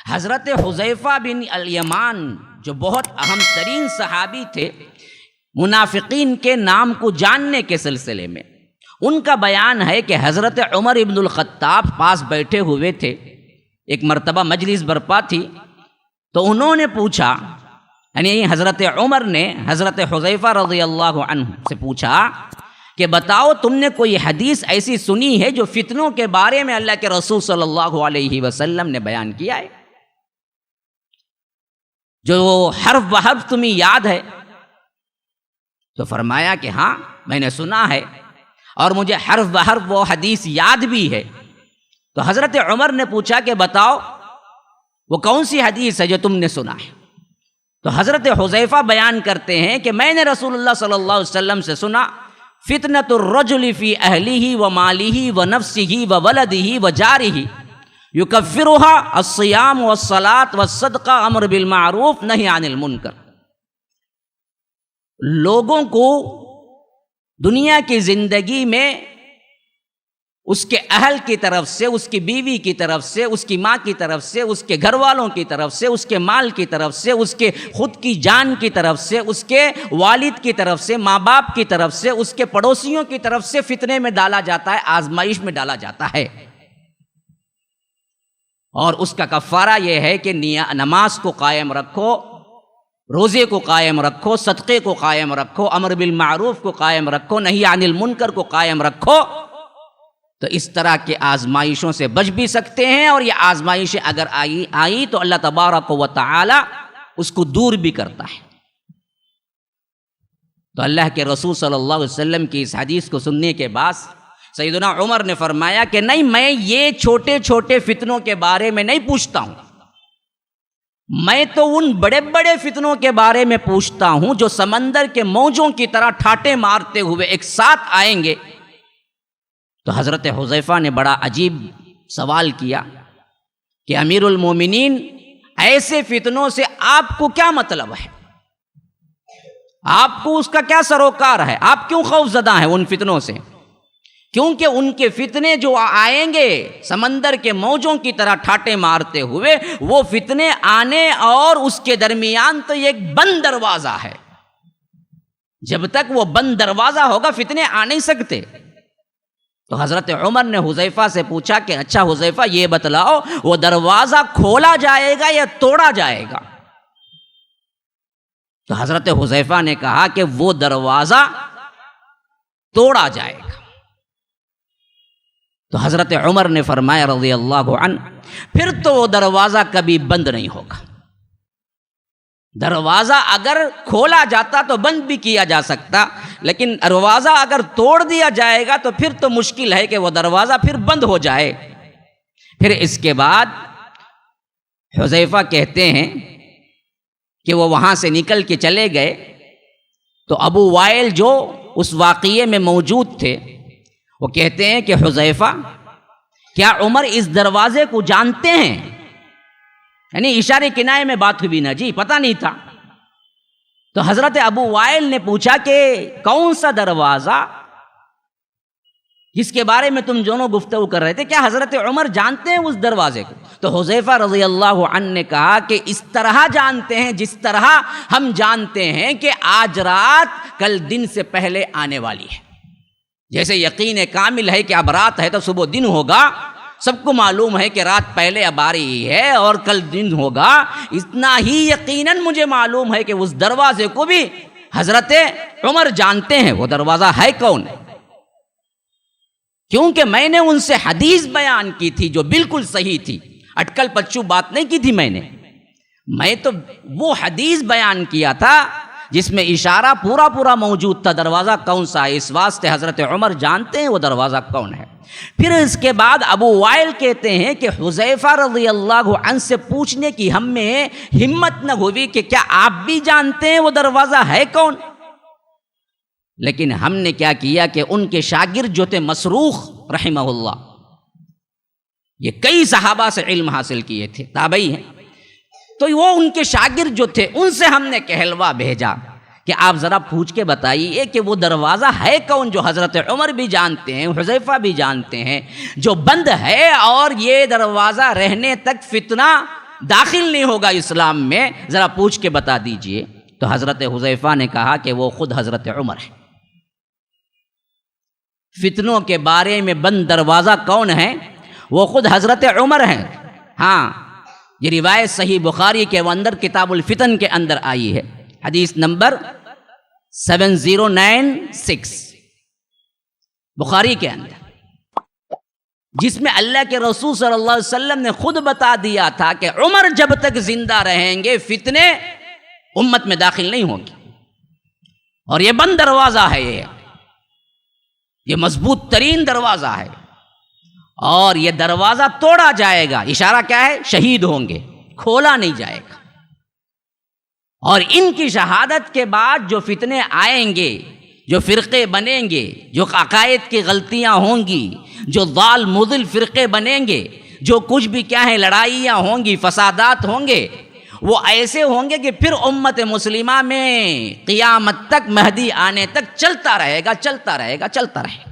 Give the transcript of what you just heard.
حضرت حذیفہ بن الیمان جو بہت اہم ترین صحابی تھے منافقین کے نام کو جاننے کے سلسلے میں، ان کا بیان ہے کہ حضرت عمر ابن الخطاب پاس بیٹھے ہوئے تھے، ایک مرتبہ مجلس برپا تھی، تو انہوں نے پوچھا، یعنی حضرت عمر نے حضرت حذیفہ رضی اللہ عنہ سے پوچھا کہ بتاؤ تم نے کوئی حدیث ایسی سنی ہے جو فتنوں کے بارے میں اللہ کے رسول صلی اللہ علیہ وسلم نے بیان کیا ہے، جو حرف بحرف تمہیں یاد ہے؟ تو فرمایا کہ ہاں میں نے سنا ہے اور مجھے حرف بحرف وہ حدیث یاد بھی ہے۔ تو حضرت عمر نے پوچھا کہ بتاؤ وہ کون سی حدیث ہے جو تم نے سنا ہے؟ تو حضرت حذیفہ بیان کرتے ہیں کہ میں نے رسول اللہ صلی اللہ علیہ وسلم سے سنا، فتنۃ الرجل فی اہلہ و مالہ و نفسہ و ولدہ و جارہ یکفرها الصیام والصلاۃ والصدقہ امر بالمعروف نہی عن المنکر۔ لوگوں کو دنیا کی زندگی میں اس کے اہل کی طرف سے، اس کی بیوی کی طرف سے، اس کی ماں کی طرف سے، اس کے گھر والوں کی طرف سے، اس کے مال کی طرف سے، اس کے خود کی جان کی طرف سے، اس کے والد کی طرف سے، ماں باپ کی طرف سے، اس کے پڑوسیوں کی طرف سے فتنے میں ڈالا جاتا ہے، آزمائش میں ڈالا جاتا ہے، اور اس کا کفارہ یہ ہے کہ نماز کو قائم رکھو، روزے کو قائم رکھو، صدقے کو قائم رکھو، امر بالمعروف کو قائم رکھو، نہی عن المنکر کو قائم رکھو۔ تو اس طرح کے آزمائشوں سے بچ بھی سکتے ہیں، اور یہ آزمائشیں اگر آئی تو اللہ تبارک و تعالی اس کو دور بھی کرتا ہے۔ تو اللہ کے رسول صلی اللہ علیہ وسلم کی اس حدیث کو سننے کے بعد سیدنا عمر نے فرمایا کہ نہیں، میں یہ چھوٹے چھوٹے فتنوں کے بارے میں نہیں پوچھتا ہوں، میں تو ان بڑے بڑے فتنوں کے بارے میں پوچھتا ہوں جو سمندر کے موجوں کی طرح ٹھاٹے مارتے ہوئے ایک ساتھ آئیں گے۔ تو حضرت حذیفہ نے بڑا عجیب سوال کیا کہ امیر المومنین، ایسے فتنوں سے آپ کو کیا مطلب ہے؟ آپ کو اس کا کیا سروکار ہے؟ آپ کیوں خوف زدہ ہیں ان فتنوں سے؟ کیونکہ ان کے فتنے جو آئیں گے سمندر کے موجوں کی طرح ٹھاٹے مارتے ہوئے، وہ فتنے آنے اور اس کے درمیان تو ایک بند دروازہ ہے، جب تک وہ بند دروازہ ہوگا فتنے آ نہیں سکتے۔ تو حضرت عمر نے حذیفہ سے پوچھا کہ اچھا حذیفہ یہ بتلاؤ، وہ دروازہ کھولا جائے گا یا توڑا جائے گا؟ تو حضرت حذیفہ نے کہا کہ وہ دروازہ توڑا جائے گا۔ تو حضرت عمر نے فرمایا رضی اللہ عنہ، پھر تو وہ دروازہ کبھی بند نہیں ہوگا۔ دروازہ اگر کھولا جاتا تو بند بھی کیا جا سکتا، لیکن دروازہ اگر توڑ دیا جائے گا تو پھر تو مشکل ہے کہ وہ دروازہ پھر بند ہو جائے۔ پھر اس کے بعد حذیفہ کہتے ہیں کہ وہ وہاں سے نکل کے چلے گئے، تو ابو وائل جو اس واقعے میں موجود تھے وہ کہتے ہیں کہ حذیفہ، کیا عمر اس دروازے کو جانتے ہیں؟ یعنی اشارے کنائے میں بات ہوئی نا جی، پتہ نہیں تھا۔ تو حضرت ابو وائل نے پوچھا کہ کون سا دروازہ جس کے بارے میں تم دونوں گفتگو کر رہے تھے، کیا حضرت عمر جانتے ہیں اس دروازے کو؟ تو حذیفہ رضی اللہ عنہ نے کہا کہ اس طرح جانتے ہیں جس طرح ہم جانتے ہیں کہ آج رات کل دن سے پہلے آنے والی ہے۔ جیسے یقین کامل ہے کہ اب رات ہے تو صبح دن ہوگا، سب کو معلوم ہے کہ رات پہلے اب آ رہی ہے اور کل دن ہوگا، اتنا ہی یقیناً مجھے معلوم ہے کہ اس دروازے کو بھی حضرت عمر جانتے ہیں۔ وہ دروازہ ہے کون؟ کیونکہ میں نے ان سے حدیث بیان کی تھی جو بالکل صحیح تھی، اٹکل پچو بات نہیں کی تھی میں تو وہ حدیث بیان کیا تھا جس میں اشارہ پورا موجود تھا دروازہ کون سا ہے۔ اس واسطے حضرت عمر جانتے ہیں وہ دروازہ کون ہے۔ پھر اس کے بعد ابو وائل کہتے ہیں کہ حذیفہ رضی اللہ عنہ سے پوچھنے کی ہم میں ہمت نہ ہوئی کہ کیا آپ بھی جانتے ہیں وہ دروازہ ہے کون؟ لیکن ہم نے کیا کیا کہ ان کے شاگرد جو تھے مسروق رحمہ اللہ، یہ کئی صحابہ سے علم حاصل کیے تھے، تابعی ہیں، تو وہ ان کے شاگرد جو تھے ان سے ہم نے کہلوا بھیجا کہ آپ ذرا پوچھ کے بتائیے کہ وہ دروازہ ہے کون جو حضرت عمر بھی جانتے ہیں، حذیفہ بھی جانتے ہیں، جو بند ہے اور یہ دروازہ رہنے تک فتنہ داخل نہیں ہوگا اسلام میں، ذرا پوچھ کے بتا دیجئے۔ تو حضرت حذیفہ نے کہا کہ وہ خود حضرت عمر ہے۔ فتنوں کے بارے میں بند دروازہ کون ہے؟ وہ خود حضرت عمر ہیں۔ ہاں، یہ روایت صحیح بخاری کے اندر کتاب الفتن کے اندر آئی ہے، حدیث نمبر 7096 بخاری کے اندر، جس میں اللہ کے رسول صلی اللہ علیہ وسلم نے خود بتا دیا تھا کہ عمر جب تک زندہ رہیں گے فتنے امت میں داخل نہیں ہوں گے، اور یہ بند دروازہ ہے، یہ مضبوط ترین دروازہ ہے، اور یہ دروازہ توڑا جائے گا۔ اشارہ کیا ہے؟ شہید ہوں گے، کھولا نہیں جائے گا۔ اور ان کی شہادت کے بعد جو فتنے آئیں گے، جو فرقے بنیں گے، جو عقائد کی غلطیاں ہوں گی، جو ضال مضل فرقے بنیں گے، جو کچھ بھی کیا ہے لڑائیاں ہوں گی، فسادات ہوں گے، وہ ایسے ہوں گے کہ پھر امت مسلمہ میں قیامت تک، مہدی آنے تک چلتا رہے گا، چلتا رہے گا، چلتا رہے گا۔